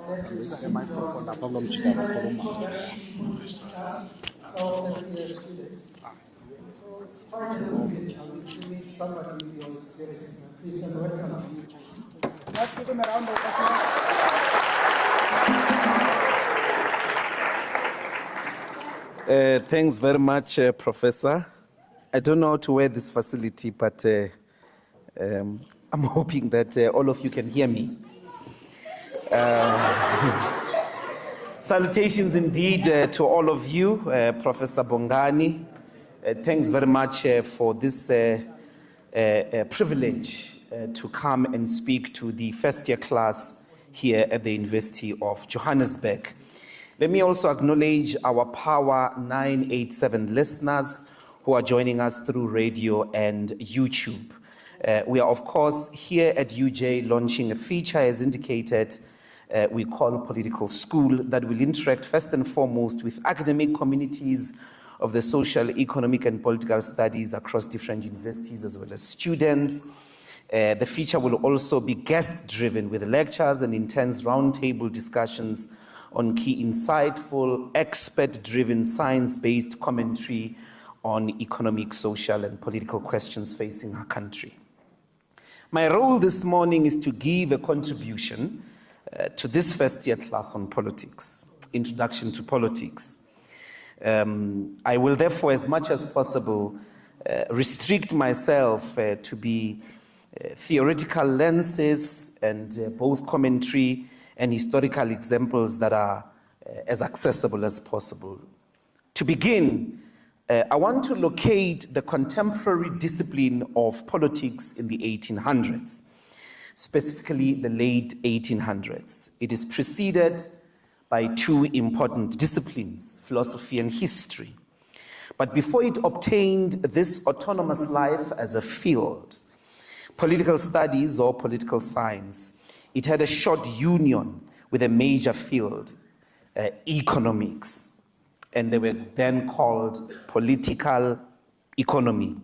So let me discuss our first year students. So it's quite a privilege to meet somebody with your experience. Please and welcome. Let's give him a round of applause. Thanks very much, Professor. I don't know how to wear this facility, but I'm hoping that all of you can hear me. Salutations indeed to all of you, Professor Bongani. Thanks very much for this privilege to come and speak to the first year class here at the University of Johannesburg. Let me also acknowledge our Power 987 listeners who are joining us through radio and YouTube. We are, of course, here at UJ launching a feature, as indicated, we call Political School, that will interact first and foremost with academic communities of the social, economic, and political studies across different universities, as well as students. The feature will also be guest-driven with lectures and intense roundtable discussions on key insightful, expert-driven, science-based commentary on economic, social, and political questions facing our country. My role this morning is to give a contribution to this first year class on politics, Introduction to Politics. I will therefore, as much as possible, restrict myself to be theoretical lenses and both commentary and historical examples that are as accessible as possible. To begin, I want to locate the contemporary discipline of politics in the 1800s, specifically the late 1800s. It is preceded by two important disciplines, philosophy and history. But before it obtained this autonomous life as a field, political studies or political science, it had a short union with a major field, economics, and they were then called political economy.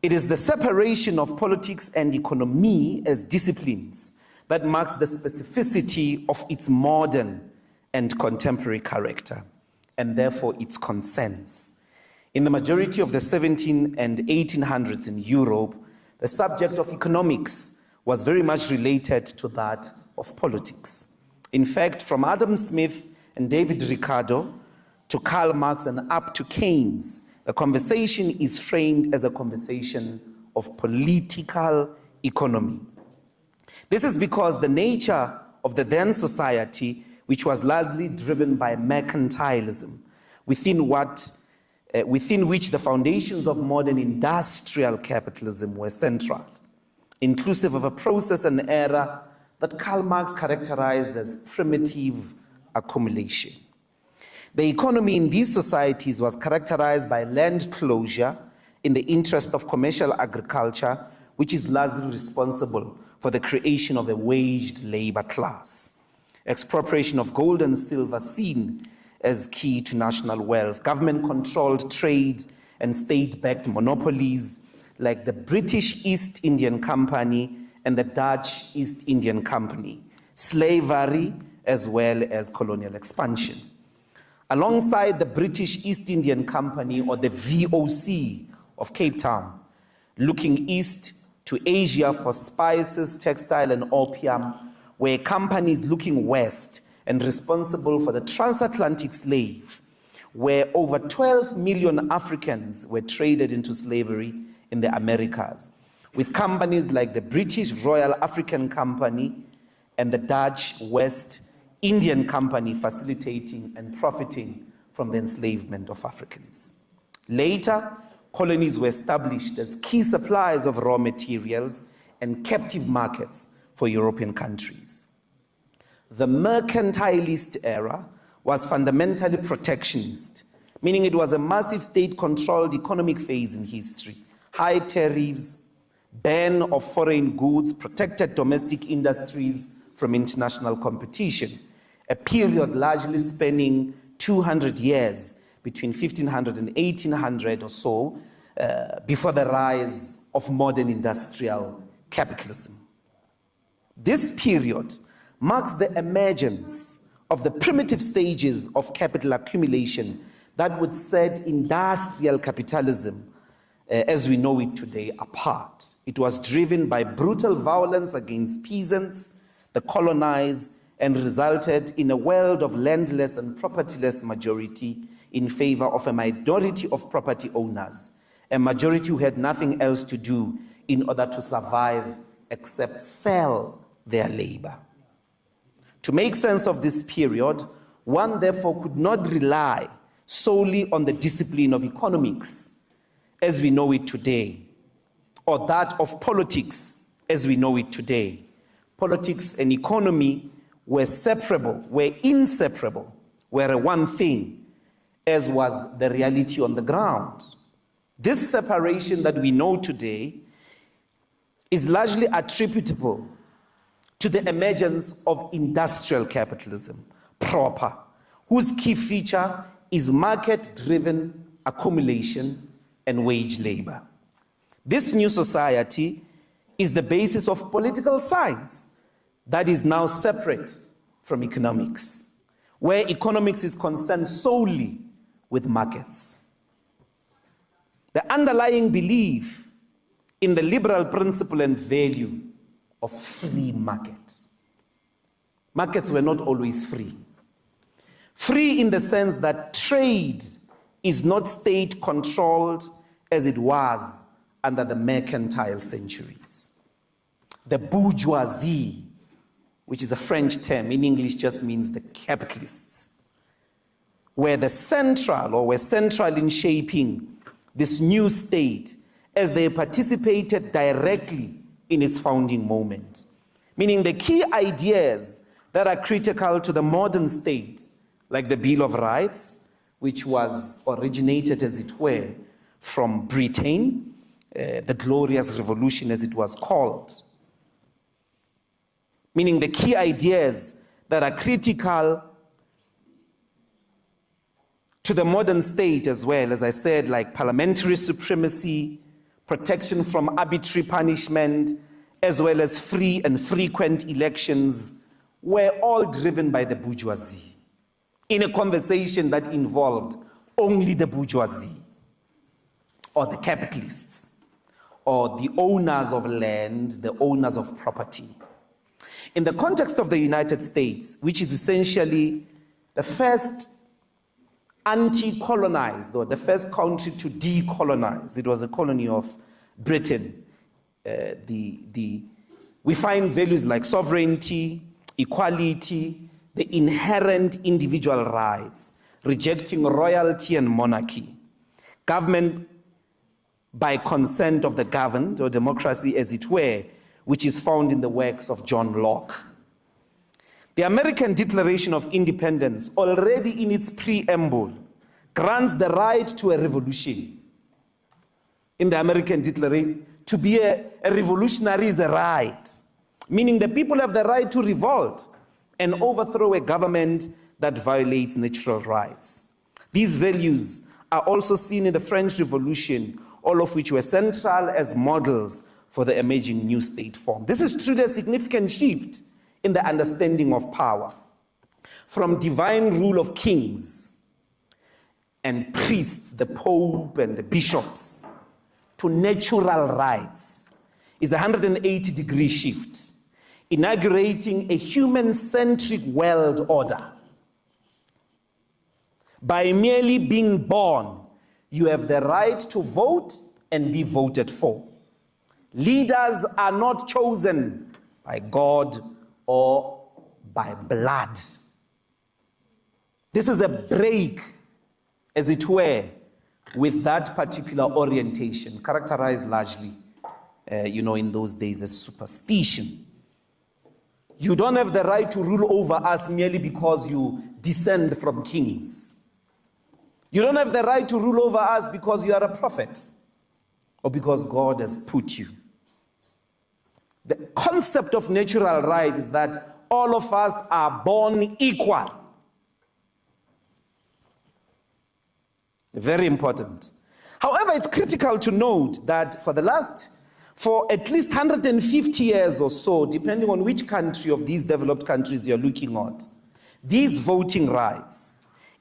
It is the separation of politics and economy as disciplines that marks the specificity of its modern and contemporary character, and therefore its consents. In the majority of the 1700s and 1800s in Europe, the subject of economics was very much related to that of politics. In fact, from Adam Smith and David Ricardo to Karl Marx and up to Keynes, the conversation is framed as a conversation of political economy. This is because the nature of the then society, which was largely driven by mercantilism, within which the foundations of modern industrial capitalism were central, inclusive of a process and era that Karl Marx characterized as primitive accumulation. The economy in these societies was characterized by land closure in the interest of commercial agriculture, which is largely responsible for the creation of a waged labor class. Expropriation of gold and silver seen as key to national wealth. Government-controlled trade and state-backed monopolies like the British East Indian Company and the Dutch East Indian Company. Slavery as well as colonial expansion. Alongside the British East Indian Company, or the VOC of Cape Town, looking east to Asia for spices, textile, and opium, were companies looking west and responsible for the transatlantic slave, where over 12 million Africans were traded into slavery in the Americas, with companies like the British Royal African Company and the Dutch West Indian Company facilitating and profiting from the enslavement of Africans. Later, colonies were established as key suppliers of raw materials and captive markets for European countries. The mercantilist era was fundamentally protectionist, meaning it was a massive state-controlled economic phase in history. High tariffs, ban of foreign goods, protected domestic industries from international competition, a period largely spanning 200 years between 1500 and 1800 or so, before the rise of modern industrial capitalism. This period marks the emergence of the primitive stages of capital accumulation that would set industrial capitalism as we know it today apart. It was driven by brutal violence against peasants, the colonized, and resulted in a world of landless and propertyless majority in favor of a minority of property owners, a majority who had nothing else to do in order to survive except sell their labor. To make sense of this period, one therefore could not rely solely on the discipline of economics as we know it today, or that of politics as we know it today. Politics and economy were inseparable, were one thing, as was the reality on the ground. This separation that we know today is largely attributable to the emergence of industrial capitalism proper, whose key feature is market-driven accumulation and wage labor. This new society is the basis of political science that is now separate from economics, where economics is concerned solely with markets. The underlying belief in the liberal principle and value of free market. Markets were not always free. Free in the sense that trade is not state-controlled as it was under the mercantile centuries. The bourgeoisie, which is a French term, in English just means the capitalists, were central in shaping this new state as they participated directly in its founding moment. Meaning the key ideas that are critical to the modern state, like the Bill of Rights, which was originated, as it were, from Britain, the Glorious Revolution as it was called. Meaning the key ideas that are critical to the modern state as well, as I said, like parliamentary supremacy, protection from arbitrary punishment, as well as free and frequent elections, were all driven by the bourgeoisie in a conversation that involved only the bourgeoisie or the capitalists or the owners of land, the owners of property. In the context of the United States, which is essentially the first anti-colonized, or the first country to decolonize, it was a colony of Britain, we find values like sovereignty, equality, the inherent individual rights, rejecting royalty and monarchy, government by consent of the governed, or democracy as it were, which is found in the works of John Locke. The American Declaration of Independence, already in its preamble, grants the right to a revolution. In the American Declaration, to be a revolutionary is a right, meaning the people have the right to revolt and overthrow a government that violates natural rights. These values are also seen in the French Revolution, all of which were central as models for the emerging new state form. This is truly a significant shift in the understanding of power, from divine rule of kings and priests, the Pope and the bishops, to natural rights, is a 180-degree shift, inaugurating a human-centric world order. By merely being born, you have the right to vote and be voted for. Leaders are not chosen by God or by blood. This is a break, as it were, with that particular orientation, characterized largely, in those days as superstition. You don't have the right to rule over us merely because you descend from kings. You don't have the right to rule over us because you are a prophet or because God has put you. The concept of natural rights is that all of us are born equal. Very important. However, it's critical to note that for For at least 150 years or so, depending on which country of these developed countries you're looking at, these voting rights,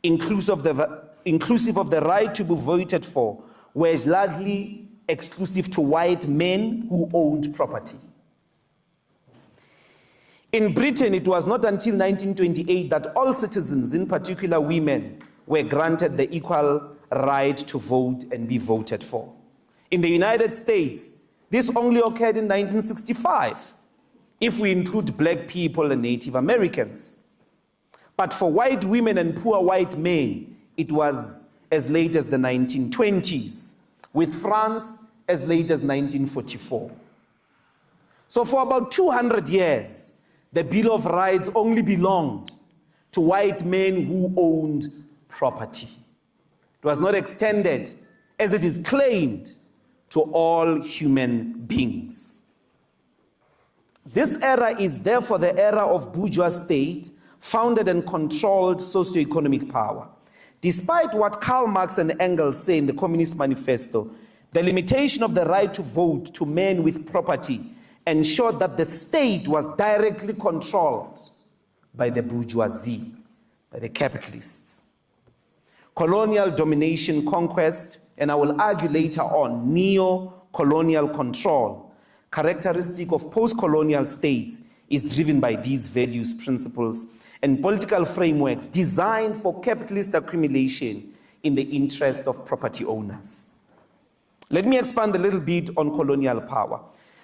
inclusive of the right to be voted for, were largely exclusive to white men who owned property. In Britain, it was not until 1928 that all citizens, in particular women, were granted the equal right to vote and be voted for. In the United States, this only occurred in 1965, if we include black people and Native Americans. But for white women and poor white men, it was as late as the 1920s, with France as late as 1944. So for about 200 years, the Bill of Rights only belonged to white men who owned property. It was not extended, as it is claimed, to all human beings. This era is therefore the era of bourgeois state, founded and controlled socioeconomic power. Despite what Karl Marx and Engels say in the Communist Manifesto, the limitation of the right to vote to men with property ensured that the state was directly controlled by the bourgeoisie, by the capitalists. Colonial domination, conquest, and I will argue later on, neo-colonial control, characteristic of post-colonial states, is driven by these values, principles, and political frameworks designed for capitalist accumulation in the interest of property owners. Let me expand a little bit on colonial power,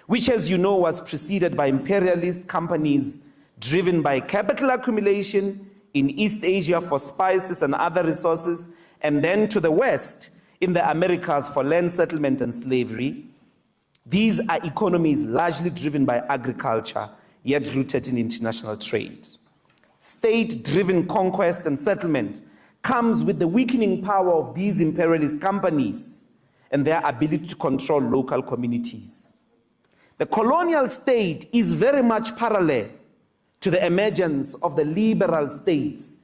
which, as you know, was preceded by imperialist companies driven by capital accumulation in East Asia for spices and other resources, and then to the West in the Americas for land settlement and slavery. These are economies largely driven by agriculture, yet rooted in international trade. State-driven conquest and settlement comes with the weakening power of these imperialist companies and their ability to control local communities. The colonial state is very much parallel to the emergence of the liberal states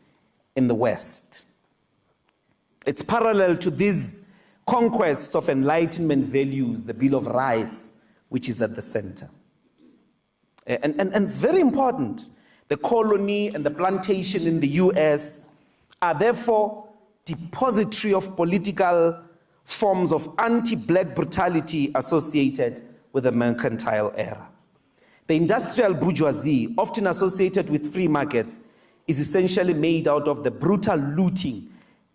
in the West. It's parallel to these conquests of Enlightenment values, the Bill of Rights, which is at the center. And it's very important. The colony and the plantation in the US are therefore depository of political forms of anti-black brutality associated with the mercantile era. The industrial bourgeoisie, often associated with free markets, is essentially made out of the brutal looting,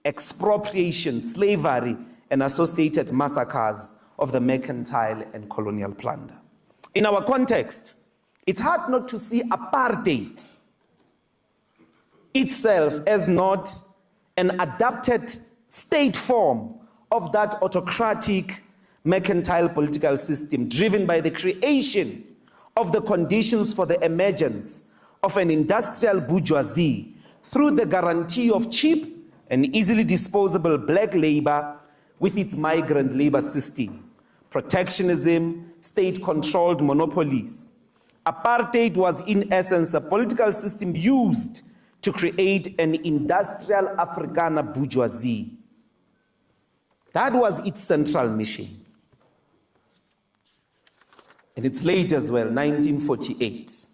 expropriation, slavery, and associated massacres of the mercantile and colonial plunder. In our context, it's hard not to see apartheid itself as not an adapted state form of that autocratic mercantile political system driven by the creation of the conditions for the emergence of an industrial bourgeoisie through the guarantee of cheap and easily disposable black labor with its migrant labor system, protectionism, state-controlled monopolies. Apartheid was in essence a political system used to create an industrial Afrikaner bourgeoisie. That was its central mission. And it's late as well, 1948.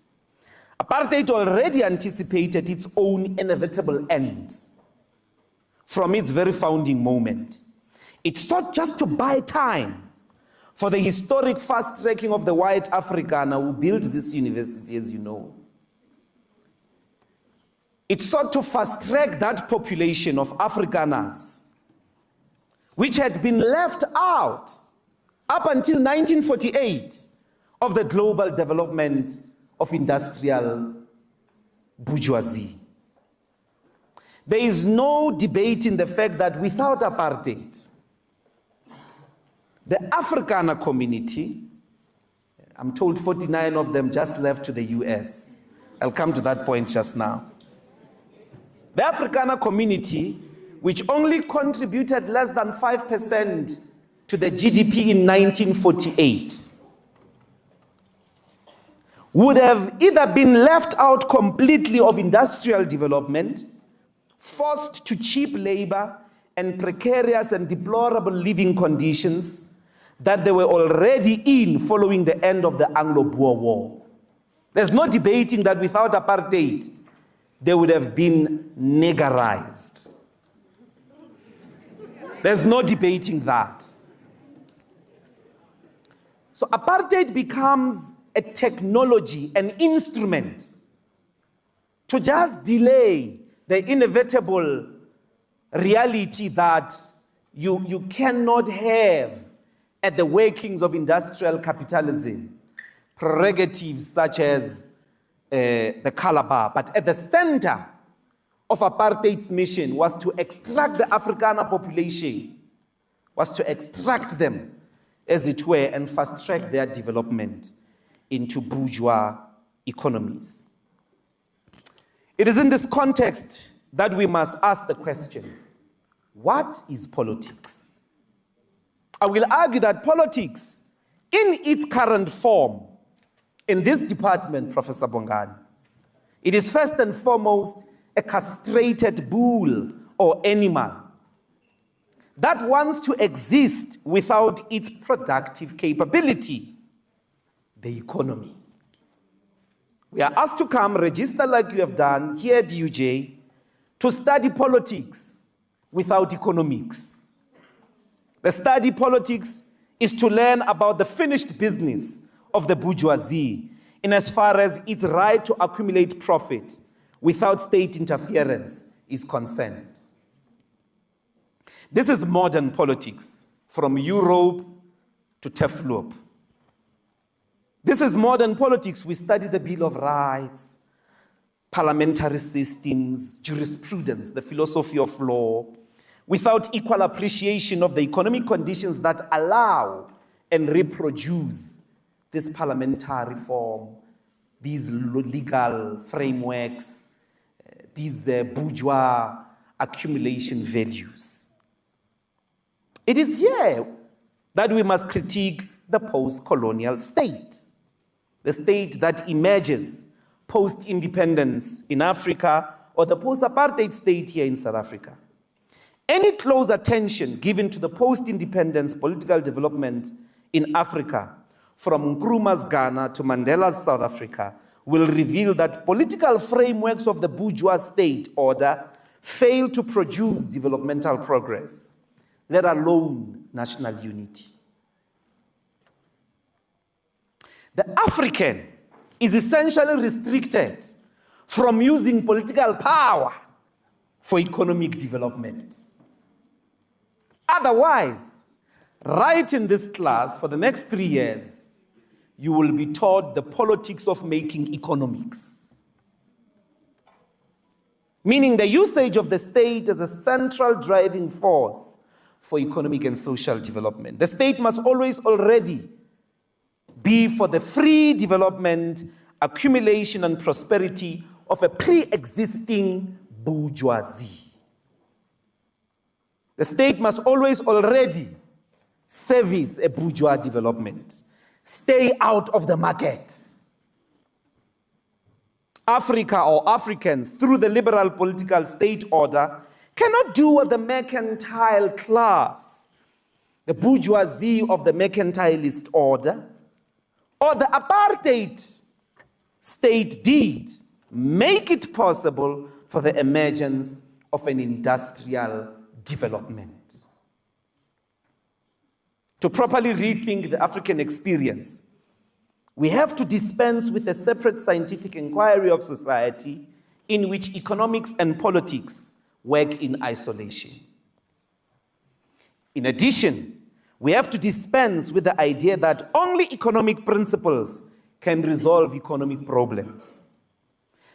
Apartheid already anticipated its own inevitable end from its very founding moment. It sought just to buy time for the historic fast-tracking of the white Afrikaner who built this university, as you know. It sought to fast-track that population of Afrikaners, which had been left out up until 1948 of the global development of industrial bourgeoisie. There is no debate in the fact that without apartheid, the Afrikaner community, I'm told 49 of them just left to the US. I'll come to that point just now. The Afrikaner community, which only contributed less than 5% to the GDP in 1948, would have either been left out completely of industrial development, forced to cheap labor and precarious and deplorable living conditions, that they were already in following the end of the Anglo-Boer War. There's no debating that without apartheid, they would have been niggerized. There's no debating that. So apartheid becomes a technology, an instrument to just delay the inevitable reality that you cannot have at the workings of industrial capitalism prerogatives such as the Calabar. But at the center of apartheid's mission was to extract the Afrikaner population, was to extract them, as it were, and fast-track their development into bourgeois economies. It is in this context that we must ask the question, what is politics? I will argue that politics, in its current form, in this department, Professor Bongani, it is first and foremost a castrated bull or animal that wants to exist without its productive capability, the economy. We are asked to come, register like you have done here at UJ, to study politics without economics. The study politics is to learn about the finished business of the bourgeoisie in as far as its right to accumulate profit without state interference is concerned. This is modern politics, from Europe to Teflop. This is modern politics. We study the Bill of Rights, parliamentary systems, jurisprudence, the philosophy of law, without equal appreciation of the economic conditions that allow and reproduce this parliamentary form, these legal frameworks, these bourgeois accumulation values. It is here that we must critique the post-colonial state, the state that emerges post-independence in Africa or the post-apartheid state here in South Africa. Any close attention given to the post-independence political development in Africa, from Nkrumah's Ghana to Mandela's South Africa, will reveal that political frameworks of the bourgeois state order fail to produce developmental progress, let alone national unity. The African is essentially restricted from using political power for economic development. Otherwise, right in this class for the next 3 years, you will be taught the politics of making economics. Meaning the usage of the state as a central driving force for economic and social development. The state must always already be for the free development, accumulation, and prosperity of a pre-existing bourgeoisie. The state must always already service a bourgeois development. Stay out of the market. Africa or Africans, through the liberal political state order, cannot do what the mercantile class, the bourgeoisie of the mercantilist order, or the apartheid state did, make it possible for the emergence of an industrial development. To properly rethink the African experience, we have to dispense with a separate scientific inquiry of society in which economics and politics work in isolation. In addition, we have to dispense with the idea that only economic principles can resolve economic problems.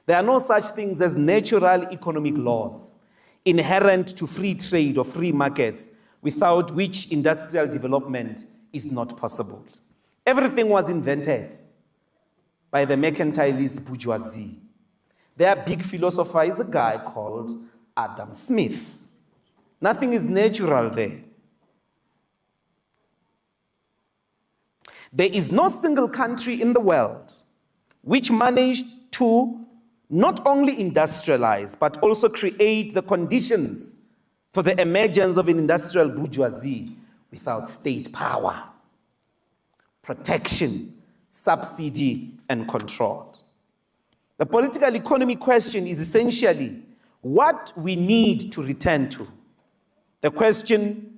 There are no such things as natural economic laws inherent to free trade or free markets, without which industrial development is not possible. Everything was invented by the mercantilist bourgeoisie. Their big philosopher is a guy called Adam Smith. Nothing is natural there. There is no single country in the world which managed to not only industrialize, but also create the conditions for the emergence of an industrial bourgeoisie without state power. protection, subsidy, and control. The political economy question is essentially what we need to return to. The question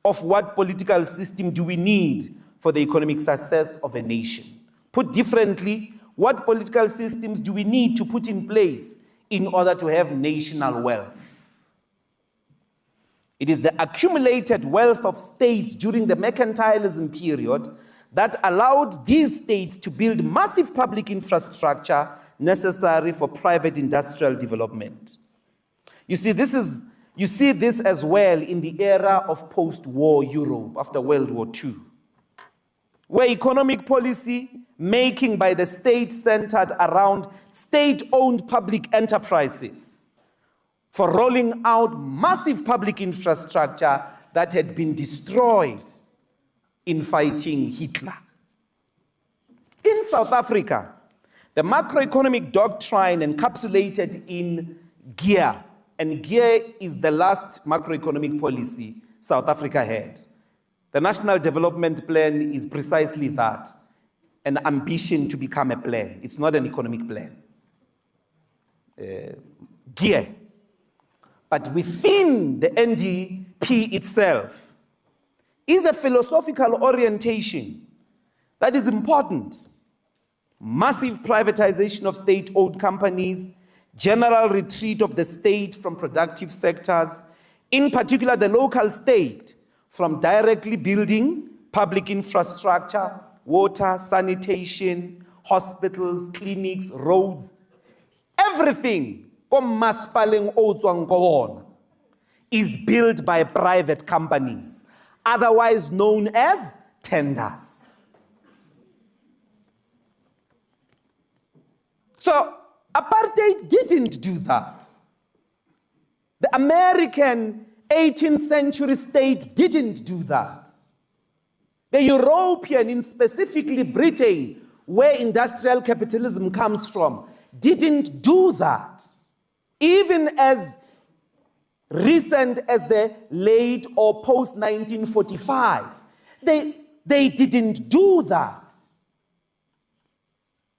of what political system do we need for the economic success of a nation. Put differently, what political systems do we need to put in place in order to have national wealth? It is the accumulated wealth of states during the mercantilism period that allowed these states to build massive public infrastructure necessary for private industrial development. You see this as well in the era of post-war Europe after World War II, where economic policy making by the state centered around state-owned public enterprises for rolling out massive public infrastructure that had been destroyed in fighting Hitler. In South Africa, the macroeconomic doctrine encapsulated in GEAR, and GEAR is the last macroeconomic policy South Africa had. The National Development Plan is precisely that, an ambition to become a plan. It's not an economic plan. GEAR. But within the NDP itself is a philosophical orientation that is important. Massive privatization of state-owned companies, general retreat of the state from productive sectors, in particular the local state, from directly building public infrastructure, water, sanitation, hospitals, clinics, roads, everything is built by private companies, otherwise known as tenders. So apartheid didn't do that. The American 18th century state didn't do that. The European, in specifically Britain, where industrial capitalism comes from, didn't do that. Even as recent as the late or post-1945, they didn't do that.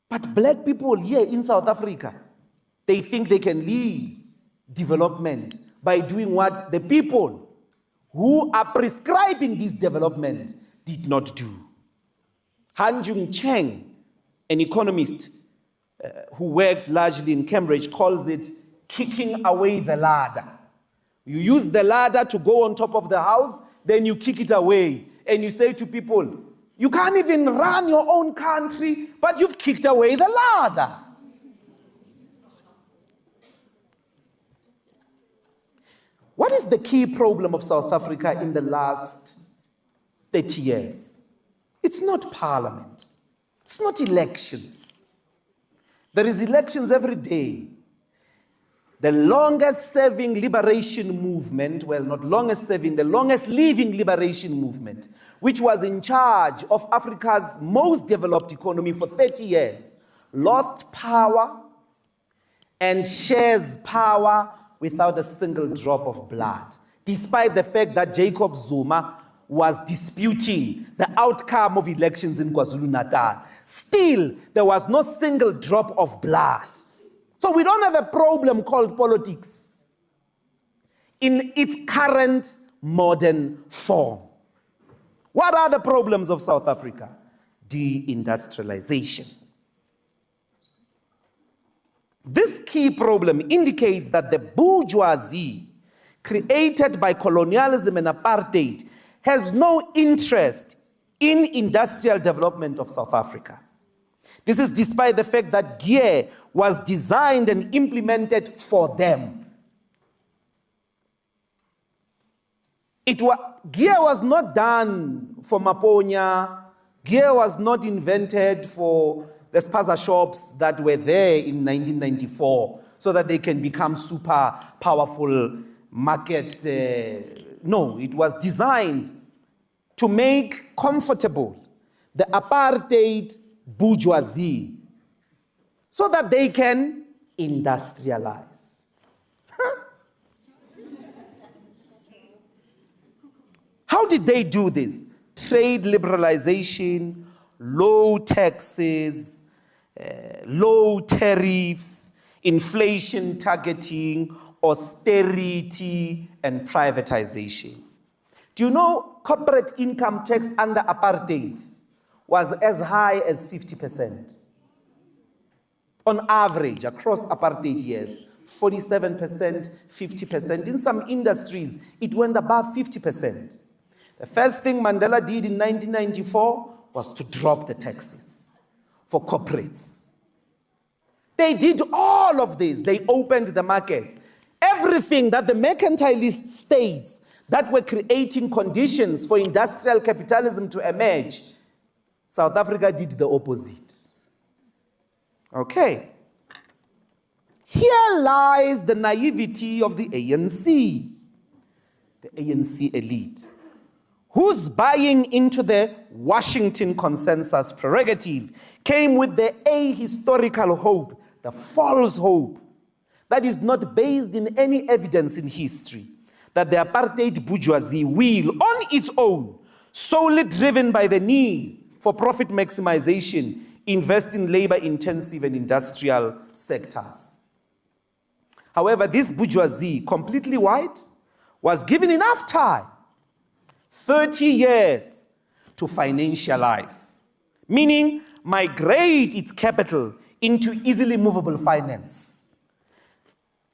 But black people here in South Africa, they think they can lead development by doing what the people who are prescribing this development did not do. Han Jung Cheng, an economist who worked largely in Cambridge, calls it kicking away the ladder. You use the ladder to go on top of the house, then you kick it away. And you say to people, you can't even run your own country, but you've kicked away the ladder. What is the key problem of South Africa in the last 30 years? It's not parliament. It's not elections. There is elections every day. The longest serving liberation movement, well, not longest serving, the longest living liberation movement, which was in charge of Africa's most developed economy for 30 years, lost power and shares power without a single drop of blood, despite the fact that Jacob Zuma was disputing the outcome of elections in KwaZulu-Natal. Still, there was no single drop of blood. So we don't have a problem called politics in its current modern form. What are the problems of South Africa? Deindustrialization. This key problem indicates that the bourgeoisie created by colonialism and apartheid has no interest in industrial development of South Africa. This is despite the fact that GEAR was designed and implemented for them. GEAR was not done for Maponya. GEAR was not invented for the spaza shops that were there in 1994 so that they can become super powerful market. No, it was designed to make comfortable the apartheid bourgeoisie so that they can industrialize. How did they do this? Trade liberalization, low taxes, low tariffs, inflation targeting, austerity, and privatization. Do you know corporate income tax under apartheid was as high as 50%? On average, across apartheid years, 47%, 50%. In some industries, it went above 50%. The first thing Mandela did in 1994 was to drop the taxes for corporates. They did all of this. They opened the markets. Everything that the mercantilist states that were creating conditions for industrial capitalism to emerge, South Africa did the opposite. Okay. Here lies the naivety of the ANC elite, whose buying into the Washington consensus prerogative came with the ahistorical hope, the false hope, that is not based in any evidence in history, that the apartheid bourgeoisie will, on its own, solely driven by the need for profit maximization, invest in labor-intensive and industrial sectors. However, this bourgeoisie, completely white, was given enough time, 30 years, to financialize, meaning migrate its capital into easily movable finance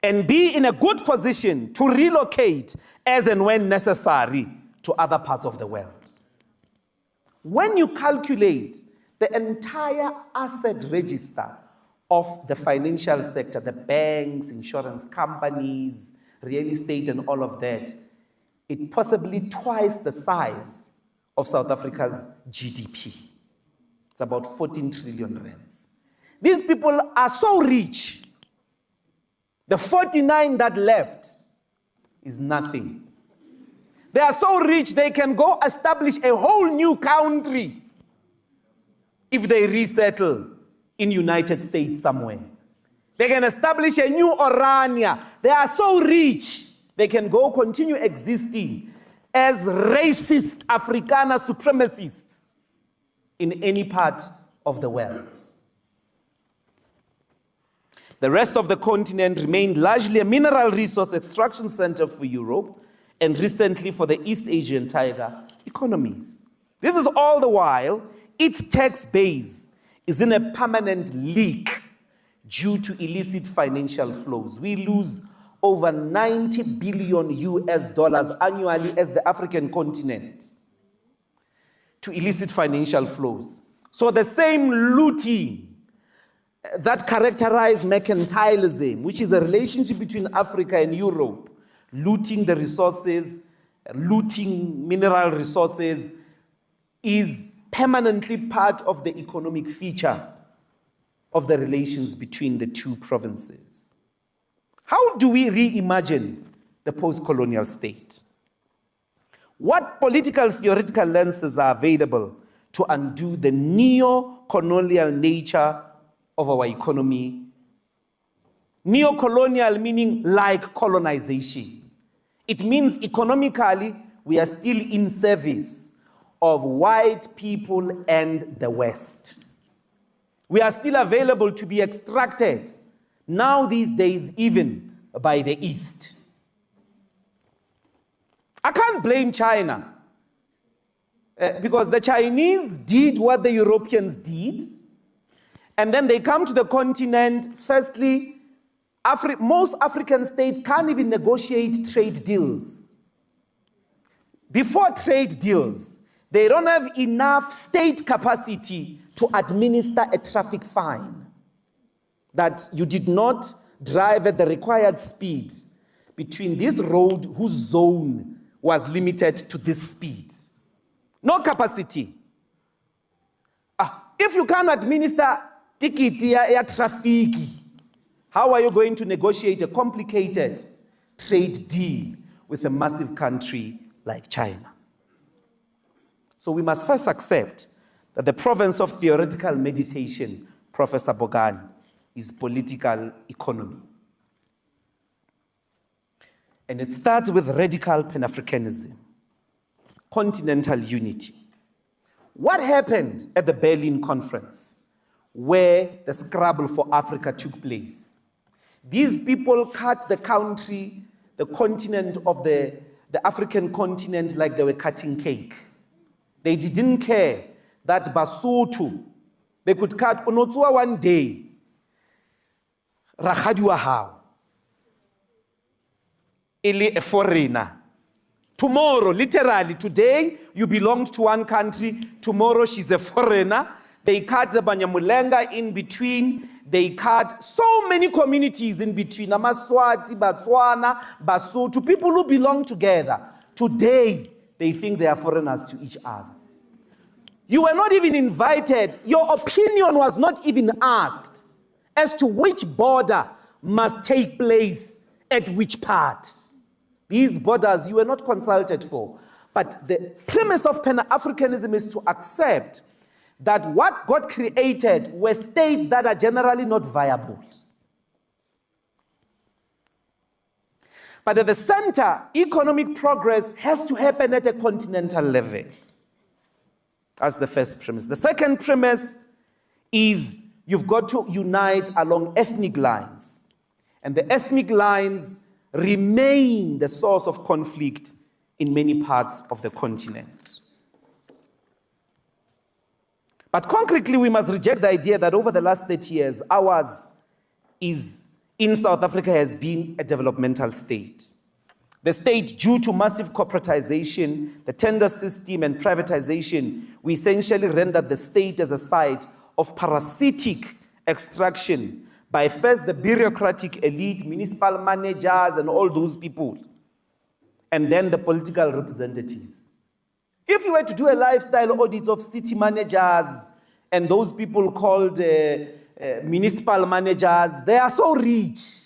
and be in a good position to relocate as and when necessary to other parts of the world. When you calculate the entire asset register of the financial sector, the banks, insurance companies, real estate, and all of that, it's possibly twice the size of South Africa's GDP. It's about 14 trillion rands. These people are so rich. The 49 that left is nothing. They are so rich they can go establish a whole new country if they resettle in United States somewhere. They can establish a new Orania. They are so rich, they can go continue existing as racist Afrikaner supremacists in any part of the world. The rest of the continent remained largely a mineral resource extraction center for Europe and recently for the East Asian tiger economies. This is all the while its tax base is in a permanent leak due to illicit financial flows. We lose over 90 billion US dollars annually as the African continent to illicit financial flows. So the same looting that characterized mercantilism, which is a relationship between Africa and Europe, looting the resources, looting mineral resources, is permanently part of the economic feature of the relations between the two provinces. How do we reimagine the post-colonial state? What political theoretical lenses are available to undo the neo-colonial nature of our economy? Neo-colonial meaning like colonization. It means economically we are still in service of white people and the West. We are still available to be extracted now these days even by the East. I can't blame China because the Chinese did what the Europeans did, and then they come to the continent. Firstly, most African states can't even negotiate trade deals. Before trade deals, they don't have enough state capacity to administer a traffic fine that you did not drive at the required speed between this road whose zone was limited to this speed. No capacity. If you can't administer ticket air traffic, how are you going to negotiate a complicated trade deal with a massive country like China? So we must first accept that the province of theoretical meditation, Professor Bogan, is political economy. And it starts with radical Pan-Africanism, continental unity, What happened at the Berlin Conference, where the scrabble for Africa took place? These people cut the country, the continent of the African continent, like they were cutting cake. They didn't care that Basotho, they could cut Unotsua one day, Rakhadiwa how? Ili a foreigner. Tomorrow, literally, today, you belonged to one country, tomorrow she's a foreigner. They cut the Banyamulenga in between. They cut so many communities in between. Amaswati, Botswana, Basotho, people who belong together. Today, they think they are foreigners to each other. You were not even invited. Your opinion was not even asked as to which border must take place at which part. These borders you were not consulted for. But the premise of Pan-Africanism is to accept that what God created were states that are generally not viable. But at the center, economic progress has to happen at a continental level. That's the first premise. The second premise is you've got to unite along ethnic lines. And the ethnic lines remain the source of conflict in many parts of the continent. But concretely, we must reject the idea that over the last 30 years, ours in South Africa has been a developmental state. The state, due to massive corporatization, the tender system, and privatization, we essentially rendered the state as a site of parasitic extraction by first the bureaucratic elite, municipal managers, and all those people, and then the political representatives. If you were to do a lifestyle audit of city managers and those people called municipal managers, they are so rich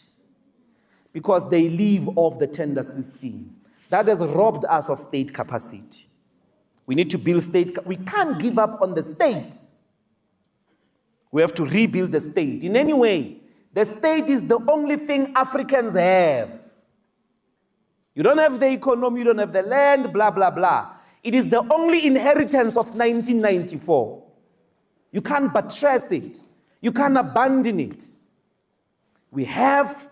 because they live off the tender system. That has robbed us of state capacity. We need to build state. We can't give up on the state. We have to rebuild the state. In any way, the state is the only thing Africans have. You don't have the economy, you don't have the land, blah, blah, blah. It is the only inheritance of 1994. You can't buttress it. You can't abandon it. We have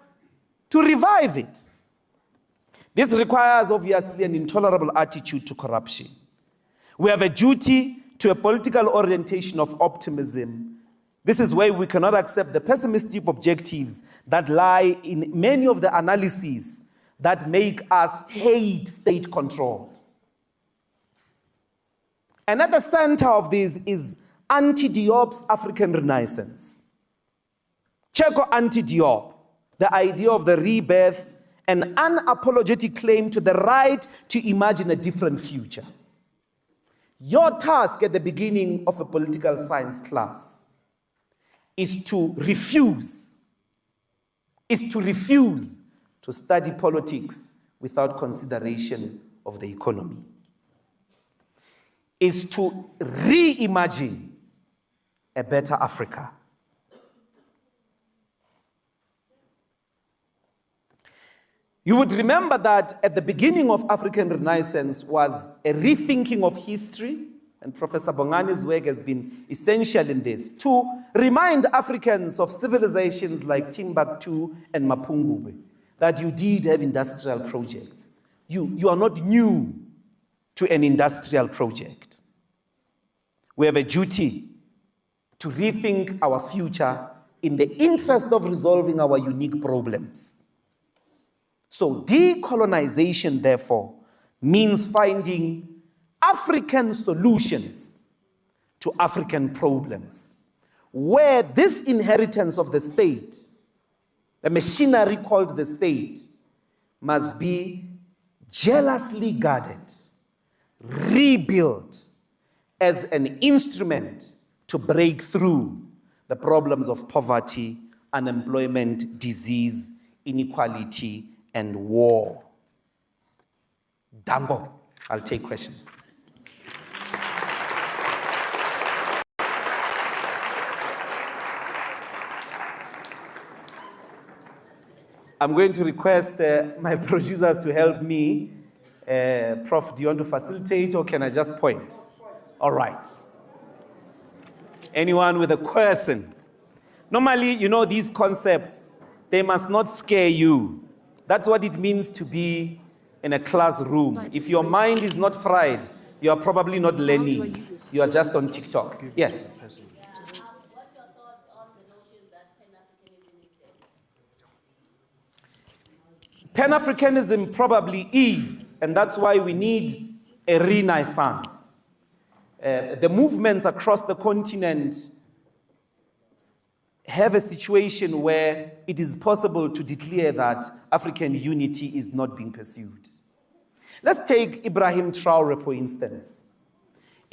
to revive it. This requires, obviously, an intolerable attitude to corruption. We have a duty to a political orientation of optimism. This is why we cannot accept the pessimistic objectives that lie in many of the analyses that make us hate state control. And at the center of this is anti-Diop's African Renaissance. Checo anti-Diop, the idea of the rebirth, an unapologetic claim to the right to imagine a different future. Your task at the beginning of a political science class is to refuse to study politics without consideration of the economy. Is to reimagine a better Africa. You would remember that at the beginning of African Renaissance was a rethinking of history, and Professor Bongani's work has been essential in this, to remind Africans of civilizations like Timbuktu and Mapungubwe, that you did have industrial projects. You are not new to an industrial project. We have a duty to rethink our future in the interest of resolving our unique problems. So decolonization, therefore, means finding African solutions to African problems, where this inheritance of the state, the machinery called the state, must be jealously guarded, rebuilt as an instrument to break through the problems of poverty, unemployment, disease, inequality, and war. Dambo, I'll take questions. I'm going to request my producers to help me. Prof, do you want to facilitate or can I just point? All right. Anyone with a question? Normally, you know, these concepts, they must not scare you. That's what it means to be in a classroom. If your mind is not fried, you are probably not learning. You are just on TikTok. Yes. What's your thoughts on the notion that Pan-Africanism is dead? Pan-Africanism probably is, and that's why we need a renaissance. The movements across the continent have a situation where it is possible to declare that African unity is not being pursued. Let's take Ibrahim Traore, for instance.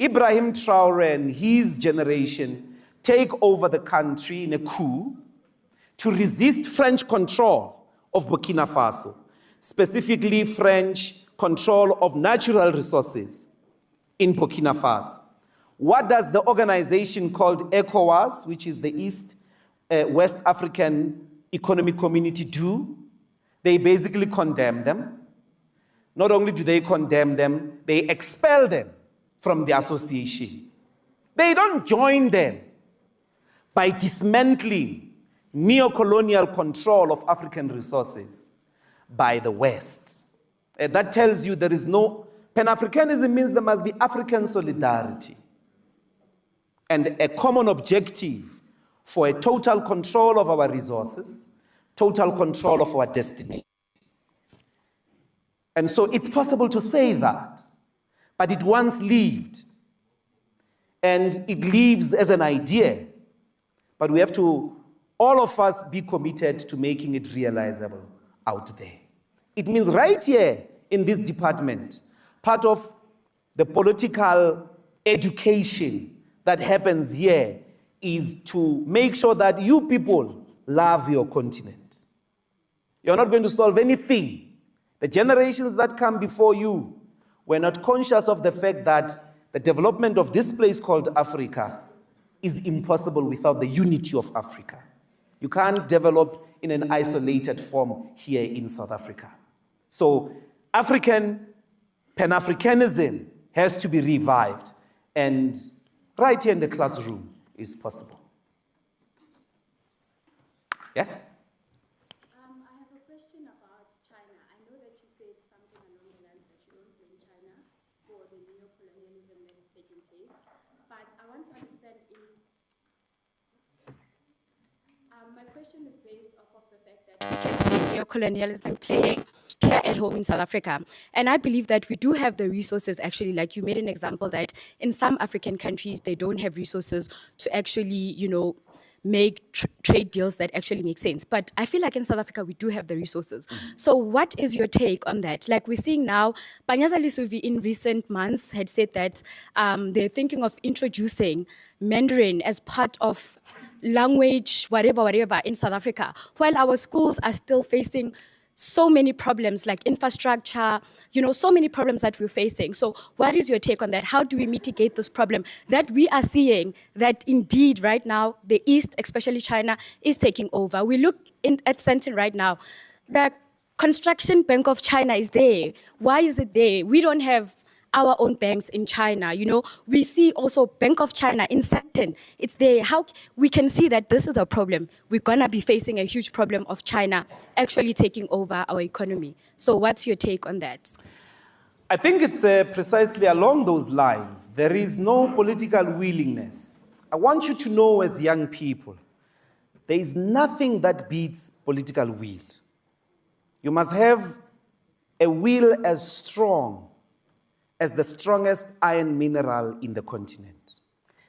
Ibrahim Traore and his generation take over the country in a coup to resist French control of Burkina Faso, specifically French control of natural resources in Burkina Faso. What does the organization called ECOWAS, which is the West African Economic Community, do? They basically condemn them. Not only do they condemn them, they expel them from the association. They don't join them by dismantling neo-colonial control of African resources by the West. That tells you there is no... Pan-Africanism means there must be African solidarity and a common objective for a total control of our resources, total control of our destiny. And so it's possible to say that, but it once lived, and it lives as an idea, but we have to, all of us, be committed to making it realizable out there. It means right here in this department, part of the political education that happens here is to make sure that you people love your continent. You're not going to solve anything. The generations that come before you were not conscious of the fact that the development of this place called Africa is impossible without the unity of Africa. You can't develop in an isolated form here in South Africa. So Pan-Africanism has to be revived, and right here in the classroom is possible. Yes? I have a question about China. I know that you said something along the lines that you don't blame China for the neo-colonialism that is taking place, but I want to understand my question is based off of the fact that we can see neo-colonialism playing here at home in South Africa. And I believe that we do have the resources, actually, like you made an example that in some African countries, they don't have resources to actually, make trade deals that actually make sense. But I feel like in South Africa, we do have the resources. So what is your take on that? Like we're seeing now, Panyaza Lesufi in recent months had said that they're thinking of introducing Mandarin as part of language, whatever, in South Africa, while our schools are still facing so many problems like infrastructure, so many problems that we're facing. So what is your take on that? How do we mitigate this problem that we are seeing that indeed right now the East, especially China, is taking over? We look at Sandton right now. The Construction Bank of China is there. Why is it there? We don't have our own banks in China, We see also Bank of China in Sandton. It's there. How we can see that this is a problem. We're gonna be facing a huge problem of China actually taking over our economy. So what's your take on that? I think it's precisely along those lines. There is no political willingness. I want you to know as young people, there is nothing that beats political will. You must have a will as strong as the strongest iron mineral in the continent.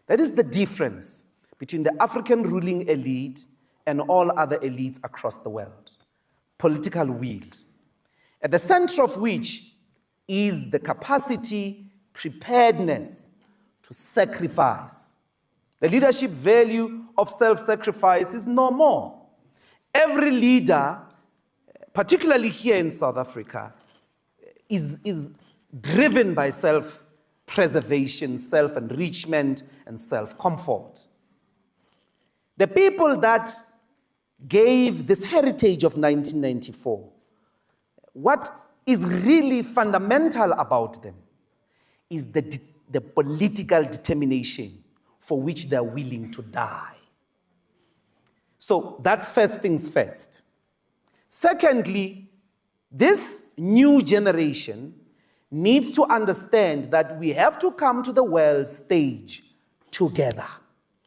That is the difference between the African ruling elite and all other elites across the world. Political will. At the center of which is the capacity, preparedness to sacrifice. The leadership value of self-sacrifice is no more. Every leader, particularly here in South Africa, is driven by self-preservation, self-enrichment, and self-comfort. The people that gave this heritage of 1994, what is really fundamental about them is the the political determination for which they're willing to die. So that's first things first. Secondly, this new generation needs to understand that we have to come to the world stage together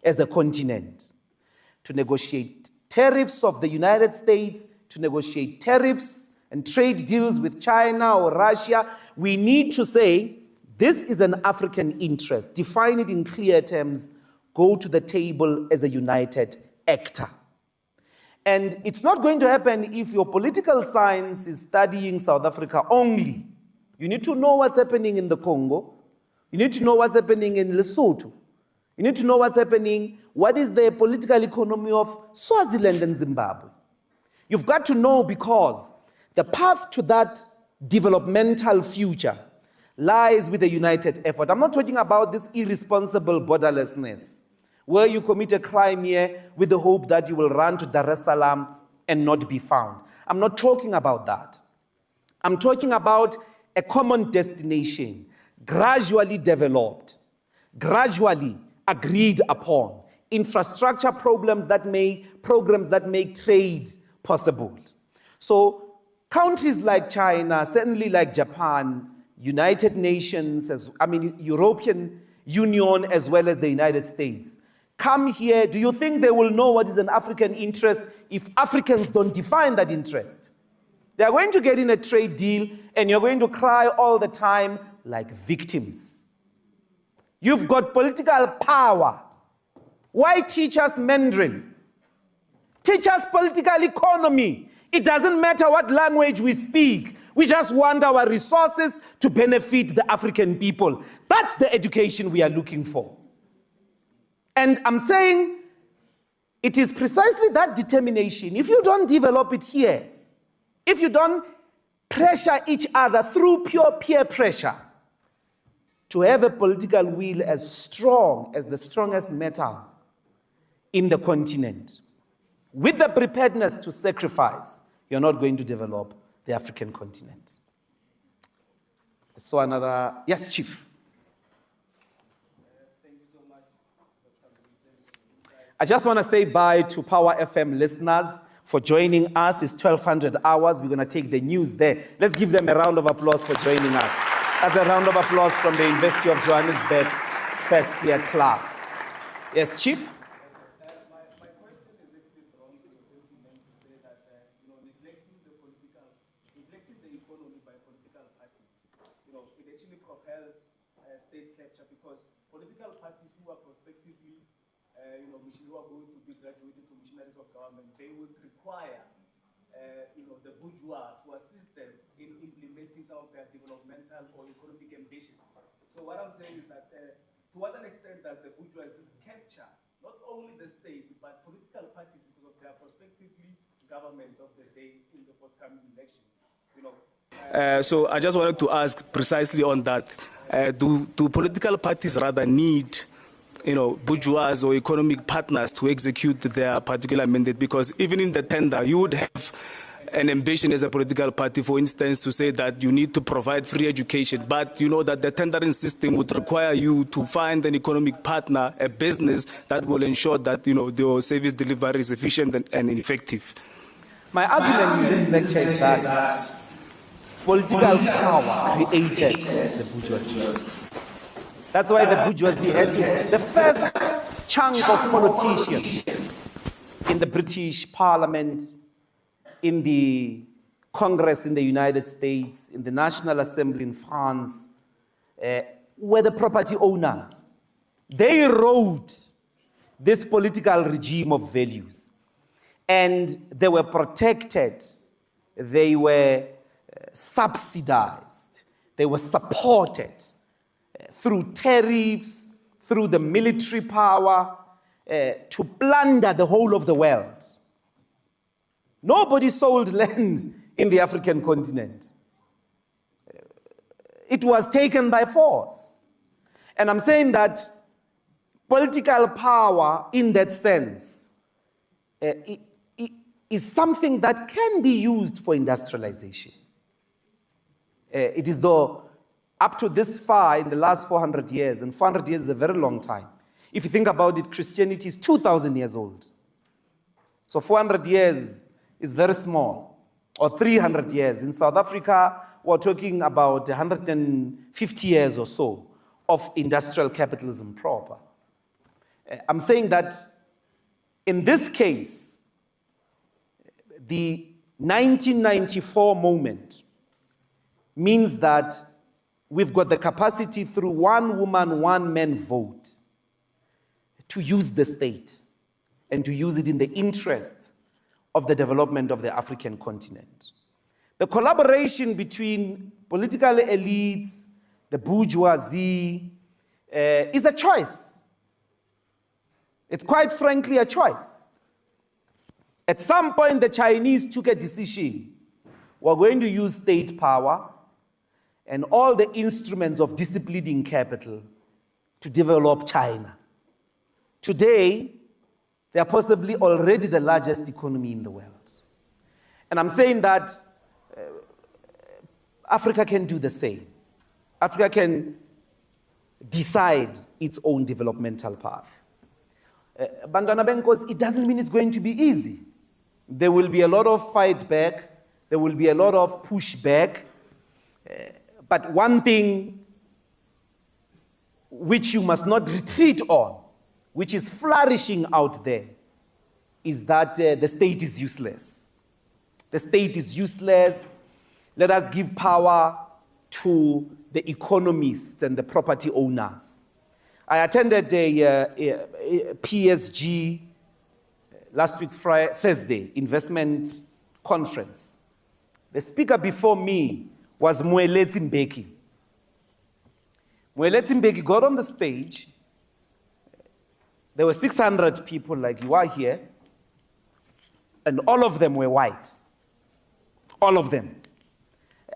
as a continent to negotiate tariffs of the United States, to negotiate tariffs and trade deals with China or Russia. We need to say, this is an African interest. Define it in clear terms. Go to the table as a united actor. And it's not going to happen if your political science is studying South Africa only. You need to know what's happening in the Congo. You need to know what's happening in Lesotho. You need to know what's happening, what is the political economy of Swaziland and Zimbabwe. You've got to know, because the path to that developmental future lies with a united effort. I'm not talking about this irresponsible borderlessness, where you commit a crime here with the hope that you will run to Dar es Salaam and not be found. I'm not talking about that. I'm talking about a common destination, gradually developed, gradually agreed upon, infrastructure programs that make trade possible. So countries like China, certainly like Japan, United Nations, European Union, as well as the United States, come here. Do you think they will know what is an African interest if Africans don't define that interest? They are going to get in a trade deal and you're going to cry all the time like victims. You've got political power. Why teach us Mandarin? Teach us political economy. It doesn't matter what language we speak. We just want our resources to benefit the African people. That's the education we are looking for. And I'm saying it is precisely that determination. If you don't develop it here, if you don't pressure each other through pure peer pressure to have a political will as strong as the strongest metal in the continent, with the preparedness to sacrifice, you're not going to develop the African continent. So another, yes, Chief. Thank you so much, Dr. Mbuyiseni. I just want to say bye to Power FM listeners for joining us. It's 1200 hours. We're going to take the news there. Let's give them a round of applause for joining us. That's a round of applause from the University of Johannesburg first year class. Yes, Chief? My question is a bit wrong to the sentiment to say that, neglecting the economy by political parties, it actually propels state capture, because political parties who are prospectively, who are going to be graduated to missionaries of government, they would require, the bourgeois to assist them in implementing some of their developmental or economic ambitions. So what I'm saying is that, to what extent does the bourgeoisie capture not only the state, but political parties because of their prospectively government of the day in the forthcoming elections? So I just wanted to ask precisely on that. Do political parties rather need bourgeois or economic partners to execute their particular mandate? Because even in the tender, you would have an ambition as a political party, for instance, to say that you need to provide free education, but you know that the tendering system would require you to find an economic partner, a business that will ensure that your service delivery is efficient and effective. My argument in this lecture is that political power created the bourgeoisie. That's why the bourgeoisie had to, the first chunk of politicians in the British Parliament, in the Congress in the United States, in the National Assembly in France, were the property owners. They wrote this political regime of values, and they were protected, they were subsidized, they were supported through tariffs, through the military power, to plunder the whole of the world. Nobody sold land in the African continent. It was taken by force. And I'm saying that political power in that sense is something that can be used for industrialization. It is though Up to this far in the last 400 years, and 400 years is a very long time. If you think about it, Christianity is 2,000 years old. So 400 years is very small, or 300 years. In South Africa, we're talking about 150 years or so of industrial capitalism proper. I'm saying that in this case, the 1994 moment means that we've got the capacity through one woman, one man vote to use the state and to use it in the interest of the development of the African continent. The collaboration between political elites, the bourgeoisie, is a choice. It's quite frankly a choice. At some point, the Chinese took a decision. We're going to use state power and all the instruments of disciplining capital to develop China. Today, they are possibly already the largest economy in the world. And I'm saying that Africa can do the same. Africa can decide its own developmental path. Bantwana Benkos, it doesn't mean it's going to be easy. There will be a lot of fight back. There will be a lot of pushback. But one thing which you must not retreat on, which is flourishing out there, is that the state is useless. The state is useless. Let us give power to the economists and the property owners. I attended a PSG last week, Thursday, investment conference. The speaker before me was Mbuyiseni Ndlozi. Mbuyiseni Ndlozi got on the stage. There were 600 people like you are here, and all of them were white. All of them.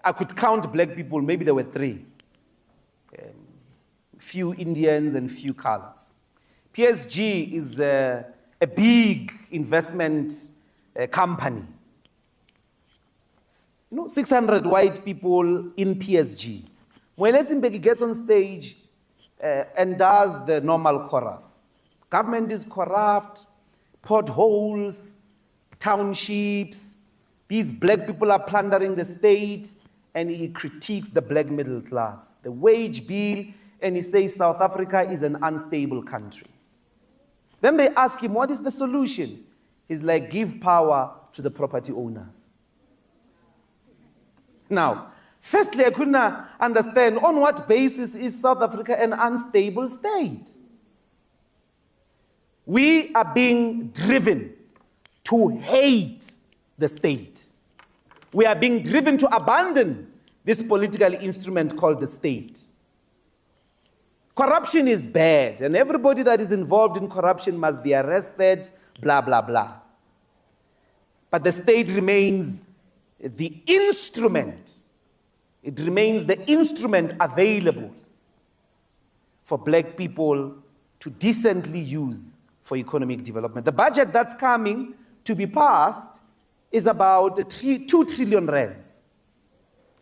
I could count black people, maybe there were 3. Few Indians and few colors. PSG is a big investment company. 600 white people in PSG. Mbuyiseni Ndlozi gets on stage and does the normal chorus. Government is corrupt, potholes, townships, these black people are plundering the state, and he critiques the black middle class, the wage bill, and he says South Africa is an unstable country. Then they ask him, what is the solution? He's like, give power to the property owners. Now, firstly, I couldn't understand on what basis is South Africa an unstable state? We are being driven to hate the state. We are being driven to abandon this political instrument called the state. Corruption is bad, and everybody that is involved in corruption must be arrested, blah, blah, blah. But the state remains the instrument. It remains the instrument available for black people to decently use for economic development. The budget that's coming to be passed is about 2 trillion rands.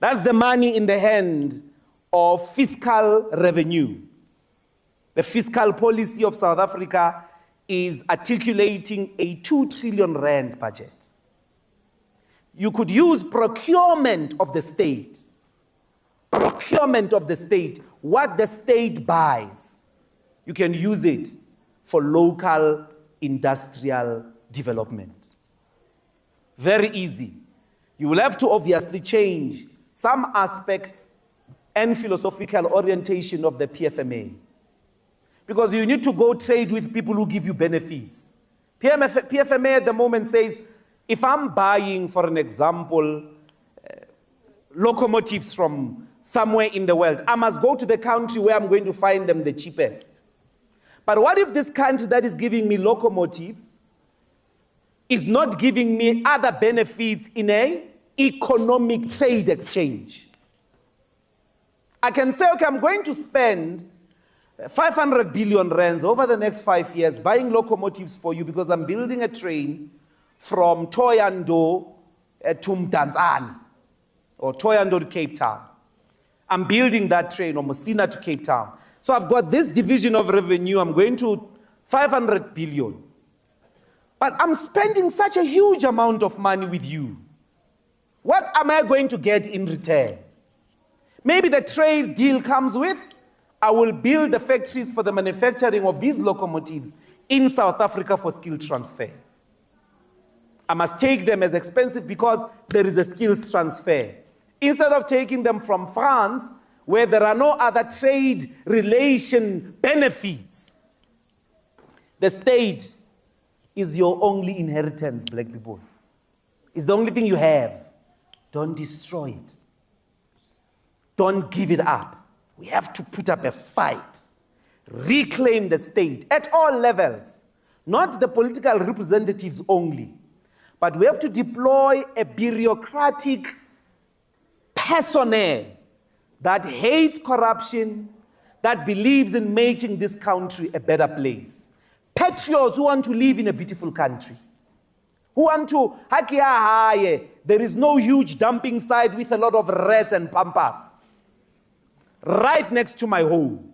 That's the money in the hand of fiscal revenue. The fiscal policy of South Africa is articulating a 2 trillion rand budget. You could use procurement of the state. Procurement of the state, what the state buys, you can use it for local industrial development. Very easy. You will have to obviously change some aspects and philosophical orientation of the PFMA. Because you need to go trade with people who give you benefits. PFMA at the moment says, if I'm buying, for an example, locomotives from somewhere in the world, I must go to the country where I'm going to find them the cheapest. But what if this country that is giving me locomotives is not giving me other benefits in an economic trade exchange? I can say, okay, I'm going to spend 500 billion rands over the next 5 years buying locomotives for you because I'm building a train from Thohoyandou to Mdantsane, or Thohoyandou to Cape Town. I'm building that train, or Messina to Cape Town. So I've got this division of revenue, I'm going to 500 billion. But I'm spending such a huge amount of money with you. What am I going to get in return? Maybe the trade deal comes with, I will build the factories for the manufacturing of these locomotives in South Africa for skill transfer. I must take them as expensive because there is a skills transfer. Instead of taking them from France, where there are no other trade relation benefits, the state is your only inheritance, black people. It's the only thing you have. Don't destroy it. Don't give it up. We have to put up a fight. Reclaim the state at all levels, not the political representatives only, but we have to deploy a bureaucratic personnel that hates corruption, that believes in making this country a better place. Patriots who want to live in a beautiful country, who want to, there is no huge dumping site with a lot of rats and pampas right next to my home.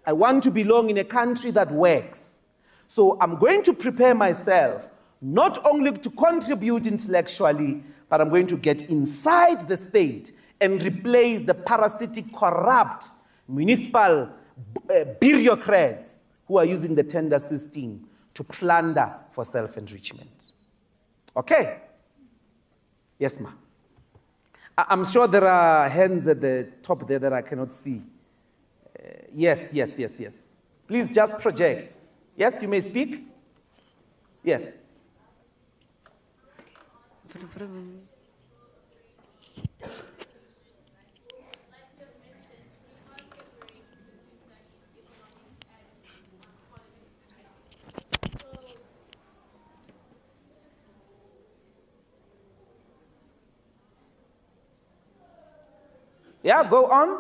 I want to belong in a country that works. So I'm going to prepare myself not only to contribute intellectually, but I'm going to get inside the state and replace the parasitic, corrupt municipal bureaucrats who are using the tender system to plunder for self-enrichment. Okay? Yes, ma'am. I'm sure there are hands at the top there that I cannot see. Yes. Please just project. Yes, you may speak. Yes. Yeah, go on. And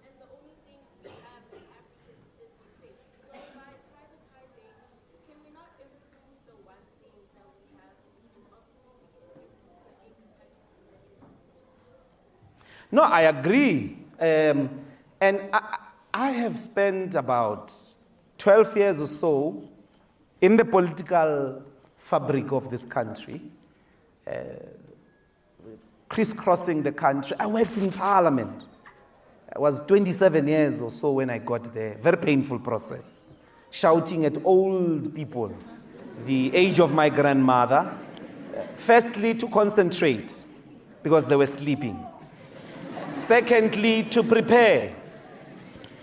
the only thing we have in Africa is the state. So by privatizing, can we not improve the one thing that we have to No, I agree. And I have spent about 12 years or so in the political fabric of this country, crisscrossing the country. I worked in parliament. I was 27 years or so when I got there. Very painful process. Shouting at old people, the age of my grandmother. Firstly, to concentrate, because they were sleeping. Secondly, to prepare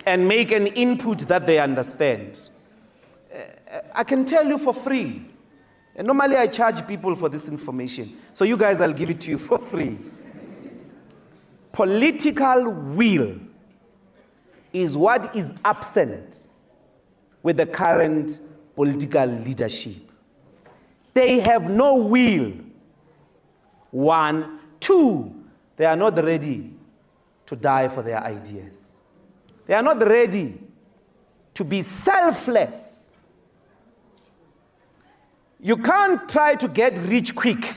and make an input that they understand. I can tell you for free. And normally I charge people for this information. So you guys, I'll give it to you for free. Political will is what is absent with the current political leadership. They have no will. 1. 2, they are not ready to die for their ideas. They are not ready to be selfless. You can't try to get rich quick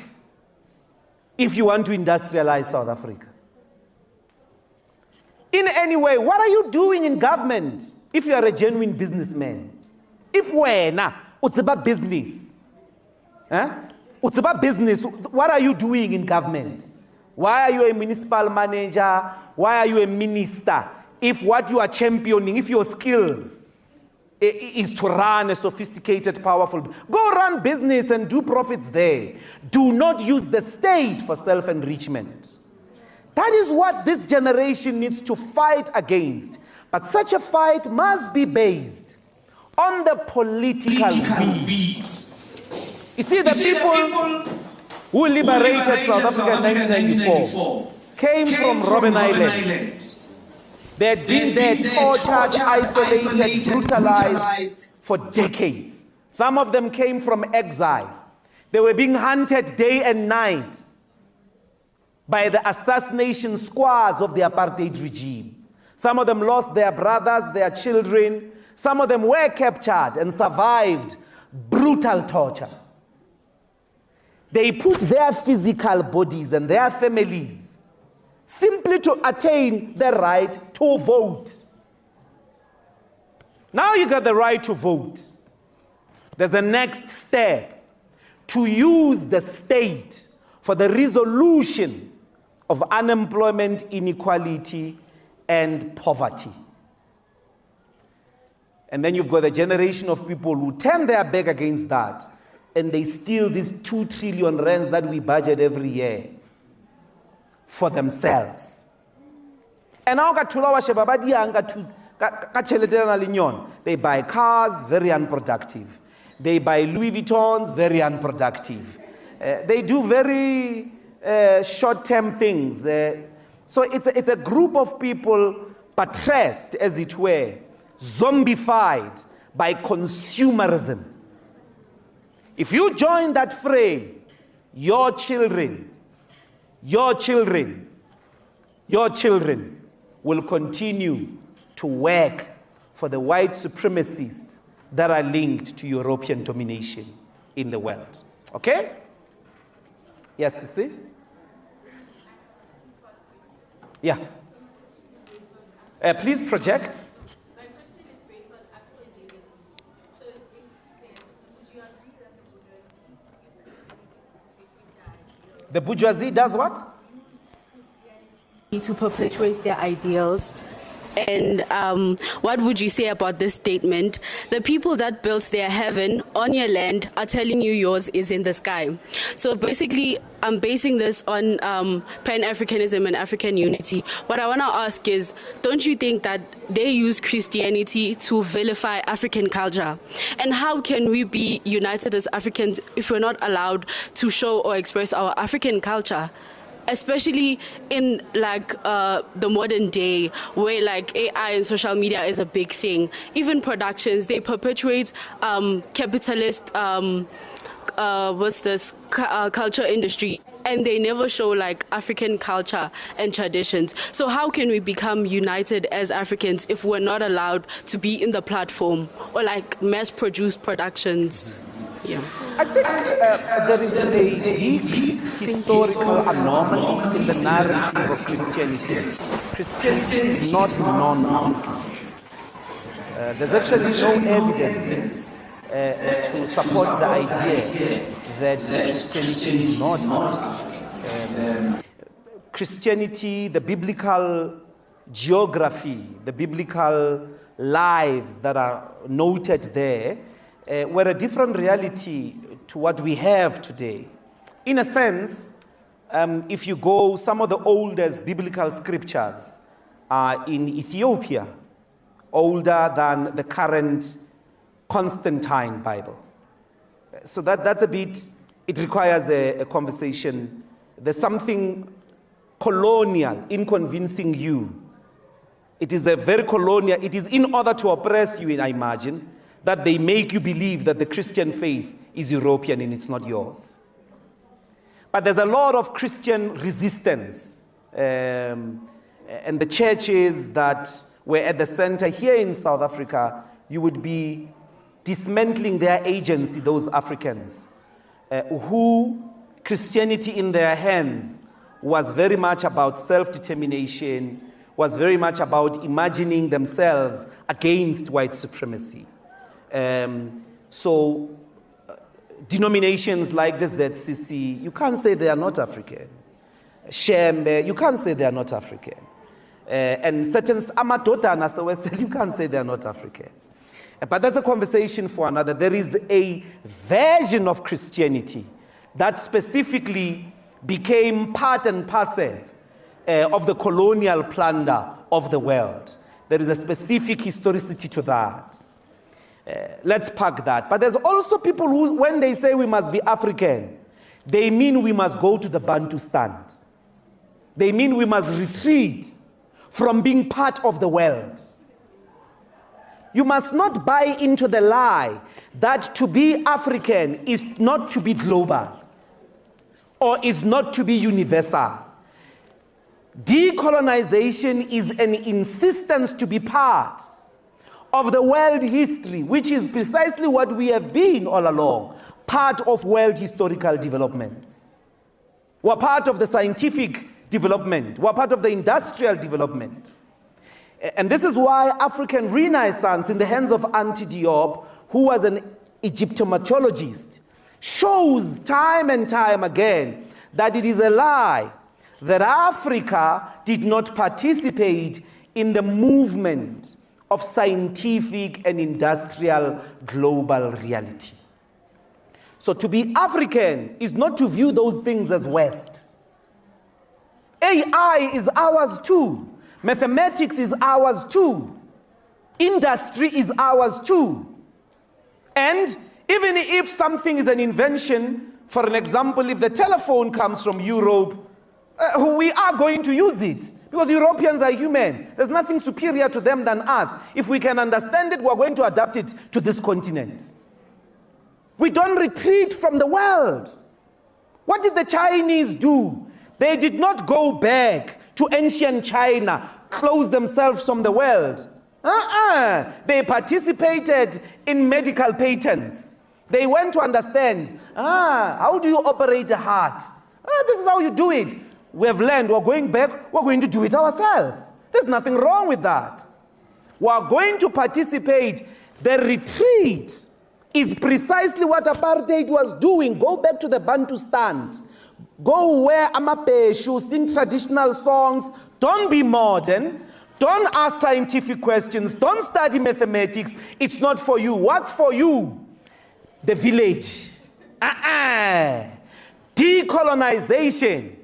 if you want to industrialize South Africa. In any way, what are you doing in government if you are a genuine businessman? If it's about business, it's about business, what are you doing in government? Why are you a municipal manager? Why are you a minister? If what you are championing, if your skills is to run a sophisticated, powerful, go run business and do profits there. Do not use the state for self-enrichment. That is what this generation needs to fight against. But such a fight must be based on the political will. You see, the people who liberated South Africa in 1994 came from Robben Island. They had been there tortured, isolated, brutalized for decades. Some of them came from exile. They were being hunted day and night by the assassination squads of the apartheid regime. Some of them lost their brothers, their children. Some of them were captured and survived brutal torture. They put their physical bodies and their families simply to attain the right to vote. Now you got the right to vote. There's a next step to use the state for the resolution of unemployment, inequality, and poverty. And then you've got a generation of people who turn their back against that, and they steal these 2 trillion rands that we budget every year for themselves. And now they buy cars, very unproductive. They buy Louis Vuittons, very unproductive. They do very short-term things. So it's a group of people buttressed, as it were, zombified by consumerism. If you join that fray, your children will continue to work for the white supremacists that are linked to European domination in the world. Okay? Yes, Sissy? Yeah. Please project. My question is based on African unity. So it's basically saying, would you agree that The bourgeoisie does what? To perpetuate their ideals. And what would you say about this statement? The people that built their heaven on your land are telling you yours is in the sky. So basically, I'm basing this on Pan-Africanism and African unity. What I want to ask is, don't you think that they use Christianity to vilify African culture? And how can we be united as Africans if we're not allowed to show or express our African culture? Especially in the modern day where AI and social media is a big thing. Even productions, they perpetuate capitalist culture industry, and they never show African culture and traditions. So how can we become united as Africans if we're not allowed to be in the platform or mass-produced productions? Yeah. I think there is a big historical anomaly in the narrative of Christianity. Christianity is not non-African. There's actually no evidence to support the idea that Christianity is not African. Christianity, the biblical geography, the biblical lives that are noted there, were a different reality to what we have today. In a sense, if you go, some of the oldest biblical scriptures are in Ethiopia, older than the current Constantine Bible. So that's a bit, it requires a conversation. There's something colonial in convincing you. It is a very colonial, it is in order to oppress you, I imagine, that they make you believe that the Christian faith is European and it's not yours. But there's a lot of Christian resistance. And the churches that were at the center here in South Africa, you would be dismantling their agency, those Africans, who Christianity in their hands was very much about self-determination, was very much about imagining themselves against white supremacy. Denominations like the ZCC, you can't say they are not African. Shembe, you can't say they are not African. And certain Amadota and Asawese, you can't say they are not African. But that's a conversation for another. There is a version of Christianity that specifically became part and parcel of the colonial plunder of the world. There is a specific historicity to that. Let's park that. But there's also people who, when they say we must be African, they mean we must go to the Bantustan. They mean we must retreat from being part of the world. You must not buy into the lie that to be African is not to be global or is not to be universal. Decolonization is an insistence to be part of the world history, which is precisely what we have been all along, part of world historical developments. We're part of the scientific development. We're part of the industrial development. And this is why African Renaissance in the hands of Auntie Diop, who was an Egyptomatologist, shows time and time again that it is a lie that Africa did not participate in the movement of scientific and industrial global reality. So to be African is not to view those things as West. AI is ours too. Mathematics is ours too. Industry is ours too. And even if something is an invention, for an example, if the telephone comes from Europe, we are going to use it. Because Europeans are human. There's nothing superior to them than us. If we can understand it, we're going to adapt it to this continent. We don't retreat from the world. What did the Chinese do? They did not go back to ancient China, close themselves from the world. They participated in medical patents. They went to understand, how do you operate a heart? This is how you do it. We have learned, we're going back, we're going to do it ourselves. There's nothing wrong with that. We're going to participate. The retreat is precisely what apartheid was doing. Go back to the Bantu stand. Go wear amapeshu, sing traditional songs. Don't be modern. Don't ask scientific questions. Don't study mathematics. It's not for you. What's for you? The village. Decolonization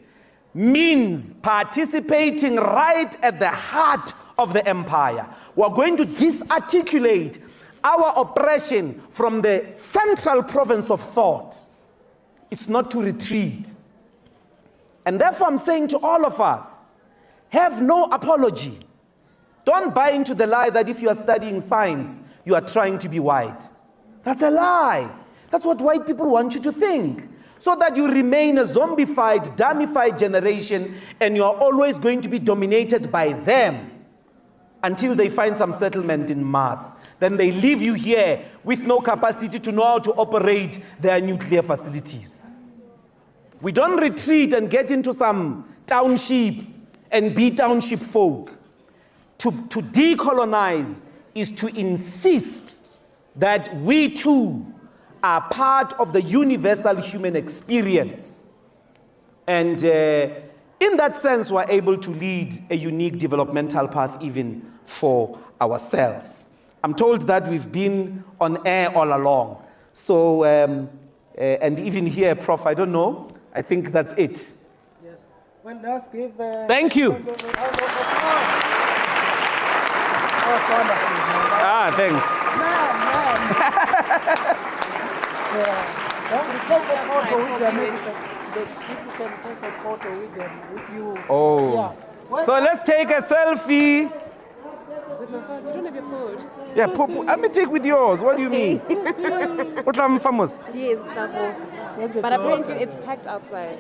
means participating right at the heart of the empire. We're going to disarticulate our oppression from the central province of thought. It's not to retreat. And therefore I'm saying to all of us, have no apology. Don't buy into the lie that if you are studying science, you are trying to be white. That's a lie. That's what white people want you to think. So that you remain a zombified, dummified generation, and you are always going to be dominated by them until they find some settlement in Mars. Then they leave you here with no capacity to know how to operate their nuclear facilities. We don't retreat and get into some township and be township folk. To decolonize is to insist that we too are part of the universal human experience. And in that sense, we're able to lead a unique developmental path even for ourselves. I'm told that we've been on air all along. So, and even here, Prof, I don't know. I think that's it. Yes. Well, let's give... Thank you. Thanks. If you can take a photo with them, with you. Oh. Yeah. Well, so let's take a selfie. With my phone. You don't have your phone. Yeah, let me take with yours. What do you mean? What I'm famous? Yes, travel. But apparently it's packed outside.